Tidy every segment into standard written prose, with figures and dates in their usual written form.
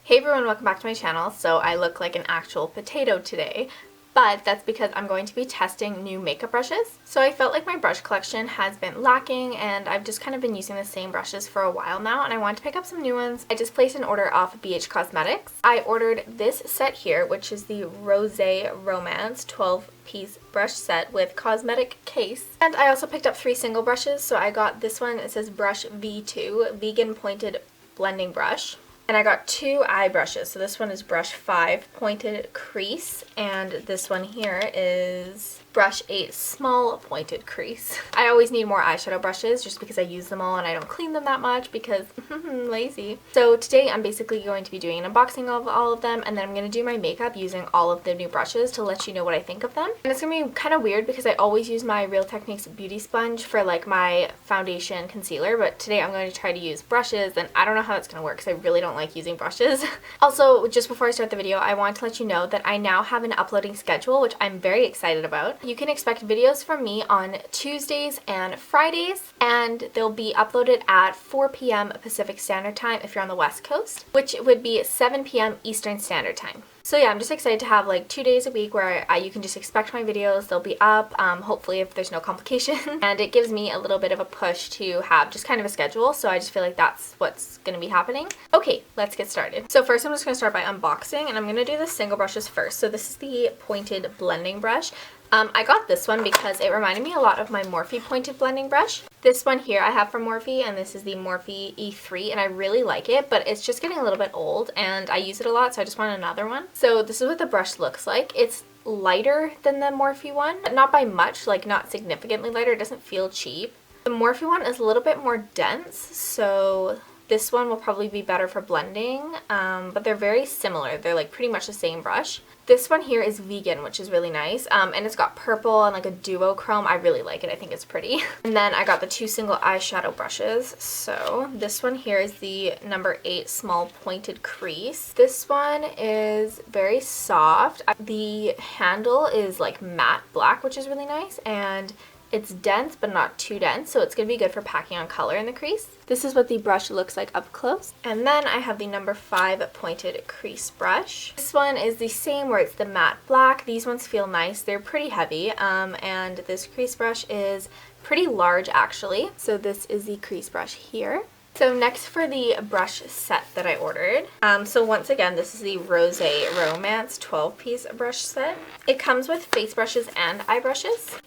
Hey everyone, welcome back to my channel. So I look like an actual potato today, but that's because I'm going to be testing new makeup brushes. So I felt like my brush collection has been lacking and I've just kind of been using the same brushes for a while now and I want to pick up some new ones. I just placed an order off BH Cosmetics. I ordered this set here, which is the Rosé Romance 12-piece brush set with cosmetic case. And I also picked up 3 single brushes. So I got this one, it says brush V2, vegan pointed blending brush. And I got 2 eye brushes. So this one is brush 5, pointed crease, and this one here is brush 8, small pointed crease. I always need more eyeshadow brushes just because I use them all and I don't clean them that much because lazy. So today I'm basically going to be doing an unboxing of all of them, and then I'm going to do my makeup using all of the new brushes to let you know what I think of them. And it's going to be kind of weird because I always use my Real Techniques beauty sponge for like my foundation concealer, but today I'm going to try to use brushes and I don't know how that's going to work because I really don't like using brushes. Also, just before I start the video, I want to let you know that I now have an uploading schedule, which I'm very excited about. You can expect videos from me on Tuesdays and Fridays, and they'll be uploaded at 4 p.m. Pacific Standard Time if you're on the West Coast, which would be 7 p.m. Eastern Standard Time. So yeah, I'm just excited to have like 2 days a week where you can just expect my videos. They'll be up, hopefully if there's no complication. And it gives me a little bit of a push to have just kind of a schedule. So I just feel like that's what's going to be happening. Okay, let's get started. So first I'm just going to start by unboxing, and I'm going to do the single brushes first. So this is the pointed blending brush. I got this one because it reminded me a lot of my Morphe pointed blending brush. This one here I have from Morphe, and this is the Morphe E3, and I really like it, but it's just getting a little bit old and I use it a lot, so I just want another one. So this is what the brush looks like. It's lighter than the Morphe one, but not by much, like not significantly lighter. It doesn't feel cheap. The Morphe one is a little bit more dense, so this one will probably be better for blending, but they're very similar. They're like pretty much the same brush. This one here is vegan, which is really nice, and it's got purple and like a duochrome. I really like it. I think it's pretty. And then I got the 2 single eyeshadow brushes. So this one here is the number 8 small pointed crease. This one is very soft. The handle is like matte black, which is really nice, and it's dense but not too dense, so it's going to be good for packing on color in the crease. This is what the brush looks like up close. And then I have the number 5 pointed crease brush. This one is the same where it's the matte black. These ones feel nice. They're pretty heavy, and this crease brush is pretty large actually. So this is the crease brush here. So next for the brush set that I ordered. So once again, this is the Rosé Romance 12-piece brush set. It comes with face brushes and eye brushes.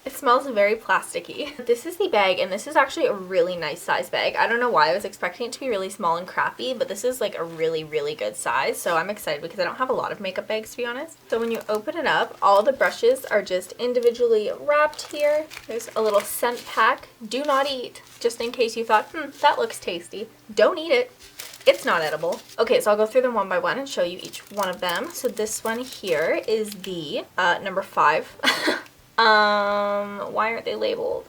It smells very plasticky. This is the bag, and this is actually a really nice size bag. I don't know why I was expecting it to be really small and crappy, but this is like a really, really good size. So I'm excited because I don't have a lot of makeup bags, to be honest. So when you open it up, all the brushes are just individually wrapped here. There's a little scent pack. Do not eat, just in case you thought, that looks tasty. Don't eat it. It's not edible. Okay, so I'll go through them one by one and show you each one of them. So this one here is the number 5. Why aren't they labeled?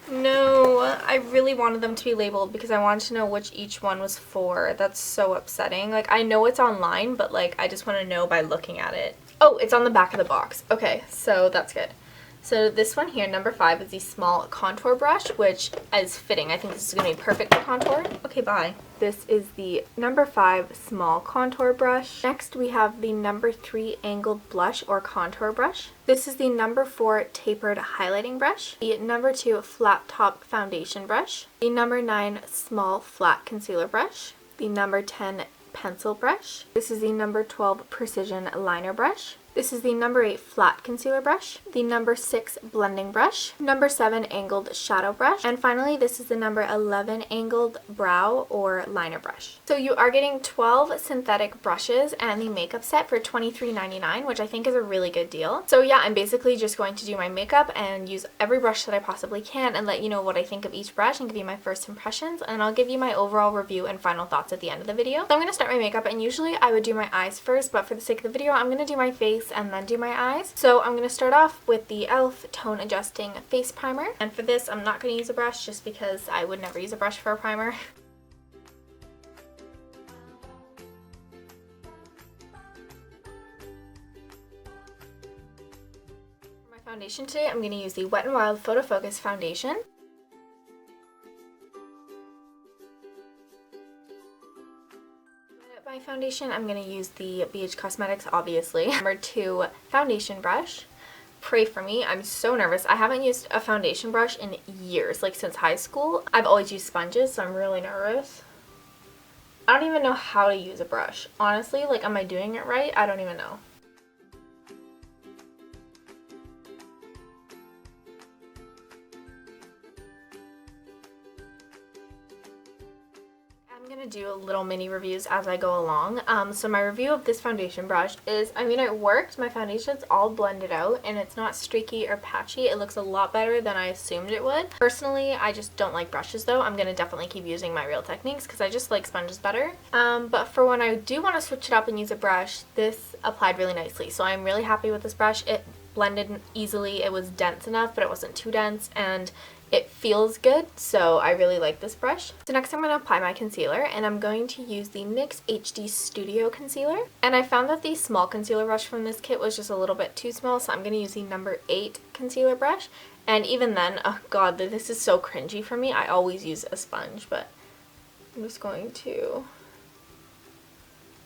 No, I really wanted them to be labeled because I wanted to know which each one was for. That's so upsetting. Like, I know it's online, but like, I just want to know by looking at it. Oh, it's on the back of the box. Okay, so that's good. So this one here, number 5, is the small contour brush, which is fitting. I think this is going to be perfect for contour. Okay, bye. This is the number 5 small contour brush. Next, we have the number 3 angled blush or contour brush. This is the number 4 tapered highlighting brush. The number 2 flat top foundation brush. The number 9 small flat concealer brush. The number 10 pencil brush. This is the number 12 precision liner brush. This is the number 8 flat concealer brush, the number 6 blending brush, number 7 angled shadow brush, and finally this is the number 11 angled brow or liner brush. So you are getting 12 synthetic brushes and the makeup set for $23.99, which I think is a really good deal. So yeah, I'm basically just going to do my makeup and use every brush that I possibly can and let you know what I think of each brush and give you my first impressions, and I'll give you my overall review and final thoughts at the end of the video. So I'm going to start my makeup, and usually I would do my eyes first, but for the sake of the video I'm going to do my face and then do my eyes. So I'm going to start off with the e.l.f. Tone Adjusting Face Primer. And for this, I'm not going to use a brush just because I would never use a brush for a primer. For my foundation today, I'm going to use the Wet n Wild Photo Focus Foundation. My foundation, I'm going to use the BH Cosmetics, obviously. Number 2 foundation brush. Pray for me. I'm so nervous. I haven't used a foundation brush in years, like since high school. I've always used sponges, so I'm really nervous. I don't even know how to use a brush. Honestly, like, am I doing it right? I don't even know. I'm gonna do little mini reviews as I go along. So my review of this foundation brush is, I mean, it worked. My foundation's all blended out and it's not streaky or patchy. It looks a lot better than I assumed it would. Personally, I just don't like brushes though. I'm gonna definitely keep using my Real Techniques because I just like sponges better. But for when I do want to switch it up and use a brush, this applied really nicely. So I'm really happy with this brush. It blended easily. It was dense enough, but it wasn't too dense, and it feels good, so I really like this brush. So next I'm going to apply my concealer, and I'm going to use the NYX HD Studio Concealer. And I found that the small concealer brush from this kit was just a little bit too small, so I'm going to use the number 8 concealer brush. And even then, oh god, this is so cringy for me. I always use a sponge, but I'm just going to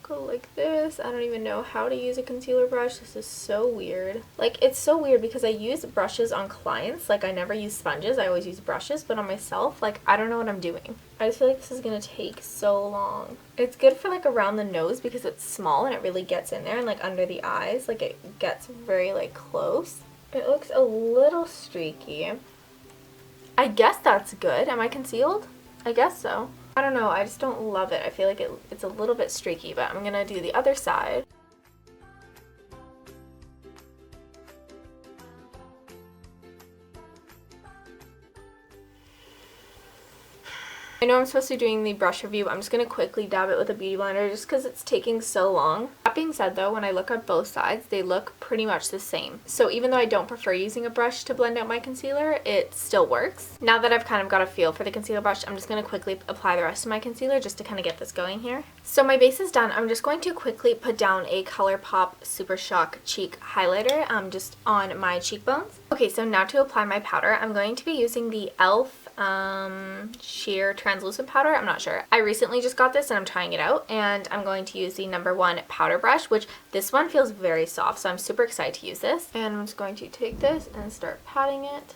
go like this. I don't even know how to use a concealer brush. This is so weird. Like, it's so weird because I use brushes on clients. Like, I never use sponges. I always use brushes, but on myself, like, I don't know what I'm doing. I just feel like this is gonna take so long. It's good for like around the nose because it's small and it really gets in there, and like under the eyes, like it gets very like close. It looks a little streaky. I guess that's good. Am I concealed? I guess so. I don't know, I just don't love it. I feel like it's a little bit streaky, but I'm gonna do the other side. I know I'm supposed to be doing the brush review, but I'm just going to quickly dab it with a beauty blender just because it's taking so long. That being said though, when I look at both sides, they look pretty much the same. So even though I don't prefer using a brush to blend out my concealer, it still works. Now that I've kind of got a feel for the concealer brush, I'm just going to quickly apply the rest of my concealer just to kind of get this going here. So my base is done. I'm just going to quickly put down a ColourPop Super Shock Cheek Highlighter just on my cheekbones. Okay, so now to apply my powder, I'm going to be using the e.l.f. sheer translucent powder. I'm not sure. I recently just got this and I'm trying it out, and I'm going to use the number 1 powder brush, which this one feels very soft, so I'm super excited to use this. And I'm just going to take this and start patting it.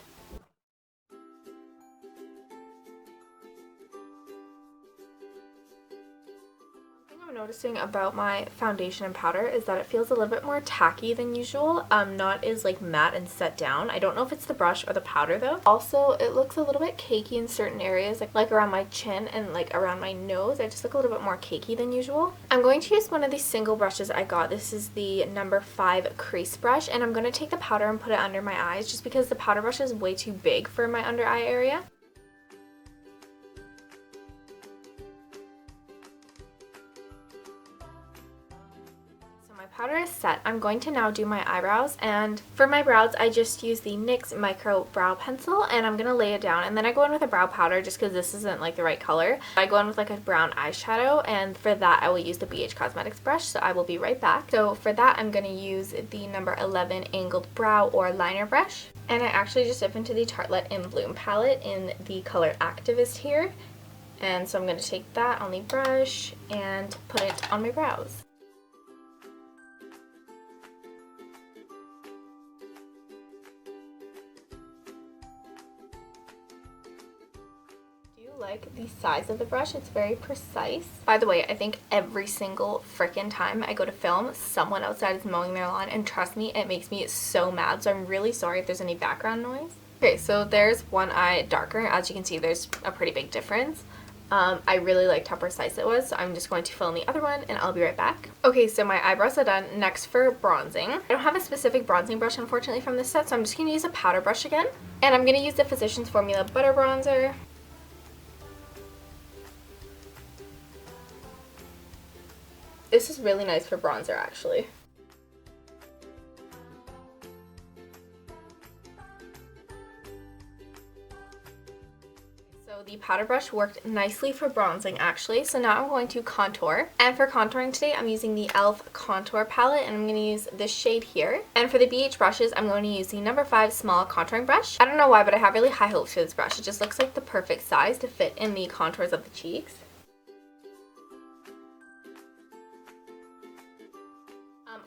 I'm noticing about my foundation and powder is that it feels a little bit more tacky than usual, not as like matte and set down. I don't know if it's the brush or the powder though. Also, it looks a little bit cakey in certain areas, like around my chin and like around my nose. I just look a little bit more cakey than usual. I'm going to use one of these single brushes I got. This is the number 5 crease brush, and I'm going to take the powder and put it under my eyes just because the powder brush is way too big for my under eye area. Powder is set. I'm going to now do my eyebrows, and for my brows I just use the NYX Micro Brow Pencil, and I'm going to lay it down, and then I go in with a brow powder just because this isn't like the right color. I go in with like a brown eyeshadow, and for that I will use the BH Cosmetics brush, so I will be right back. So for that I'm going to use the number 11 Angled Brow or Liner brush, and I actually just dip into the Tartelette in Bloom palette in the color Activist here, and so I'm going to take that on the brush and put it on my brows. Like the size of the brush, it's very precise. By the way, I think every single freaking time I go to film, someone outside is mowing their lawn, and trust me, it makes me so mad, so I'm really sorry if there's any background noise. Okay, so there's one eye darker. As you can see, there's a pretty big difference. I really liked how precise it was, so I'm just going to fill in the other one and I'll be right back. Okay, so my eyebrows are done. Next for bronzing. I don't have a specific bronzing brush unfortunately from this set, so I'm just going to use a powder brush again. And I'm going to use the Physicians Formula Butter Bronzer. This is really nice for bronzer actually. So the powder brush worked nicely for bronzing actually, so now I'm going to contour. And for contouring today, I'm using the e.l.f. contour palette, and I'm going to use this shade here. And for the BH brushes, I'm going to use the number 5 small contouring brush. I don't know why, but I have really high hopes for this brush. It just looks like the perfect size to fit in the contours of the cheeks.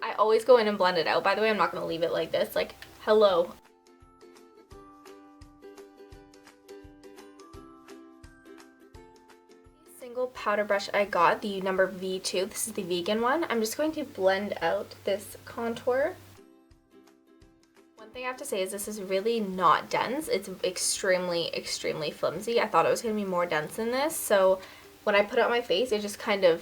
I always go in and blend it out. By the way, I'm not going to leave it like this. Like, hello. Single powder brush I got, the number V2. This is the vegan one. I'm just going to blend out this contour. One thing I have to say is this is really not dense. It's extremely, extremely flimsy. I thought it was going to be more dense than this. So when I put it on my face, it just kind of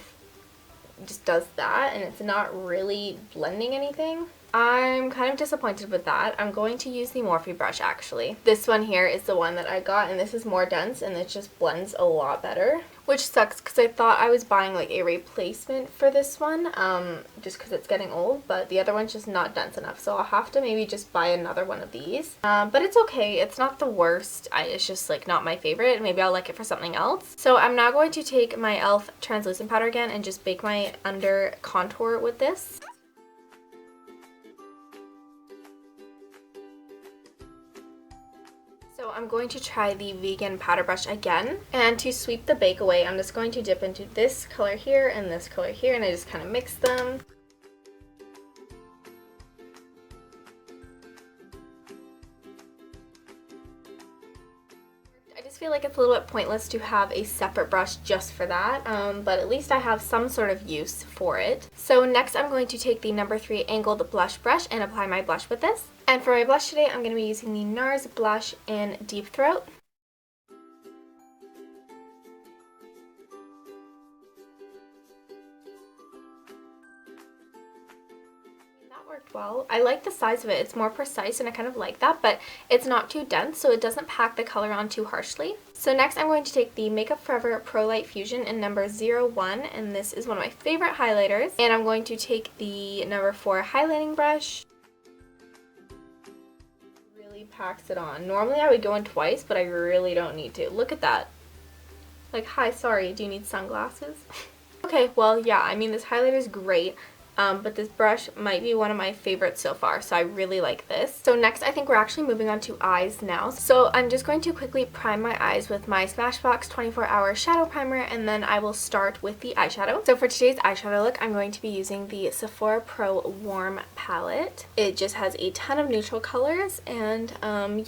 just does that, and it's not really blending anything. I'm kind of disappointed with that. I'm going to use the Morphe brush actually. This one here is the one that I got, and this is more dense and it just blends a lot better. Which sucks because I thought I was buying like a replacement for this one, just because it's getting old, but the other one's just not dense enough. So I'll have to maybe just buy another one of these. But it's okay. It's not the worst. It's just like not my favorite. Maybe I'll like it for something else. So I'm now going to take my e.l.f. translucent powder again and just bake my under contour with this. So I'm going to try the vegan powder brush again, and to sweep the bake away, I'm just going to dip into this color here and this color here, and I just kind of mix them. I just feel like it's a little bit pointless to have a separate brush just for that, but at least I have some sort of use for it. So next I'm going to take the number 3 angled blush brush and apply my blush with this. And for my blush today, I'm going to be using the NARS blush in Deep Throat. That worked well. I like the size of it. It's more precise and I kind of like that, but it's not too dense, so it doesn't pack the color on too harshly. So next I'm going to take the Makeup Forever Pro Light Fusion in number 01, and this is one of my favorite highlighters. And I'm going to take the number 4 highlighting brush. Packs it on. Normally I would go in twice, but I really don't need to. Look at that. Like, hi, sorry, do you need sunglasses? Okay, well, yeah, I mean, this highlighter is great, but this brush might be one of my favorites so far, so I really like this. So next, I think we're actually moving on to eyes now. So I'm just going to quickly prime my eyes with my Smashbox 24-Hour Shadow Primer, and then I will start with the eyeshadow. So for today's eyeshadow look, I'm going to be using the Sephora Pro Warm palette. It just has a ton of neutral colors, and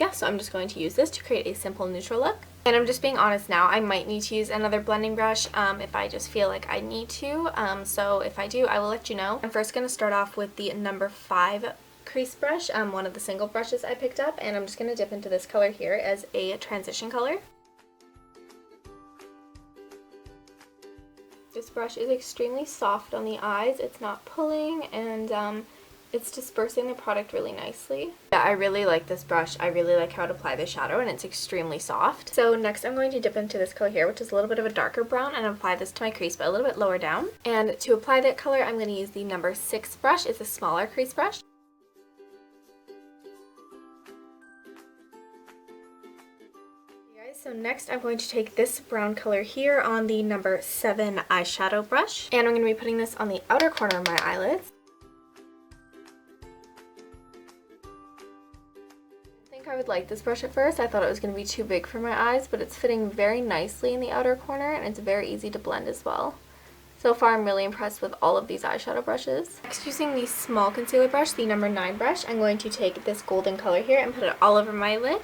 yeah, so I'm just going to use this to create a simple neutral look. And I'm just being honest now, I might need to use another blending brush if I just feel like I need to. So if I do, I will let you know. I'm first going to start off with the number 5 crease brush, one of the single brushes I picked up, and I'm just going to dip into this color here as a transition color. This brush is extremely soft on the eyes, it's not pulling, and it's dispersing the product really nicely. Yeah, I really like this brush. I really like how to apply the shadow, and it's extremely soft. So next I'm going to dip into this color here, which is a little bit of a darker brown, and apply this to my crease, but a little bit lower down. And to apply that color, I'm going to use the number 6 brush. It's a smaller crease brush. So next I'm going to take this brown color here on the number 7 eyeshadow brush, and I'm going to be putting this on the outer corner of my eyelids. I would like this brush at first. I thought it was going to be too big for my eyes, but it's fitting very nicely in the outer corner, and it's very easy to blend as well. So far I'm really impressed with all of these eyeshadow brushes. Next, using the small concealer brush, the number 9 brush, I'm going to take this golden color here and put it all over my lid.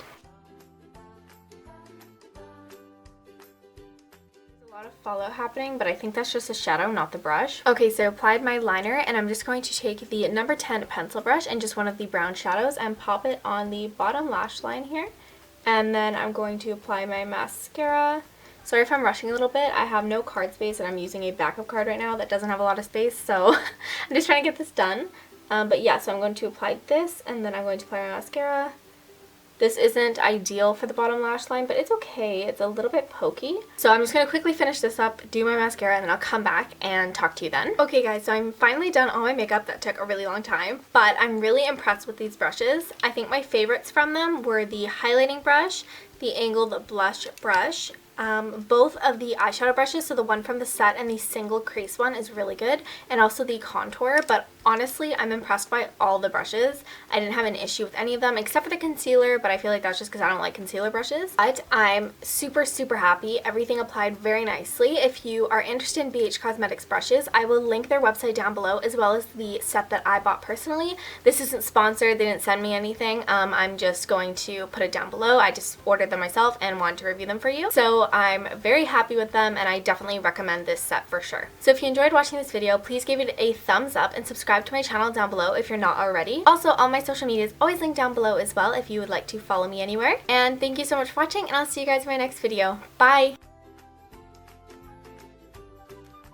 Fallout happening, but I think that's just a shadow, not the brush. Okay, so I applied my liner, and I'm just going to take the number 10 pencil brush and just one of the brown shadows and pop it on the bottom lash line here. And then I'm going to apply my mascara. Sorry if I'm rushing a little bit. I have no card space, and I'm using a backup card right now that doesn't have a lot of space, so I'm just trying to get this done. But yeah, so I'm going to apply this, and then I'm going to apply my mascara. This isn't ideal for the bottom lash line, but it's okay. It's a little bit pokey. So I'm just going to quickly finish this up, do my mascara, and then I'll come back and talk to you then. Okay guys, so I'm finally done all my makeup. That took a really long time, but I'm really impressed with these brushes. I think my favorites from them were the highlighting brush, the angled blush brush, Both of the eyeshadow brushes, so the one from the set and the single crease one is really good, and also the contour, but honestly, I'm impressed by all the brushes. I didn't have an issue with any of them except for the concealer, but I feel like that's just because I don't like concealer brushes. But I'm super, super happy. Everything applied very nicely. If you are interested in BH Cosmetics brushes, I will link their website down below, as well as the set that I bought personally. This isn't sponsored. They didn't send me anything. I'm just going to put it down below. I just ordered them myself and wanted to review them for you. So I'm very happy with them, and I definitely recommend this set for sure. So if you enjoyed watching this video, please give it a thumbs up and subscribe to my channel down below if you're not already. Also, all my social media is always linked down below as well if you would like to follow me anywhere. And thank you so much for watching, and I'll see you guys in my next video. Bye!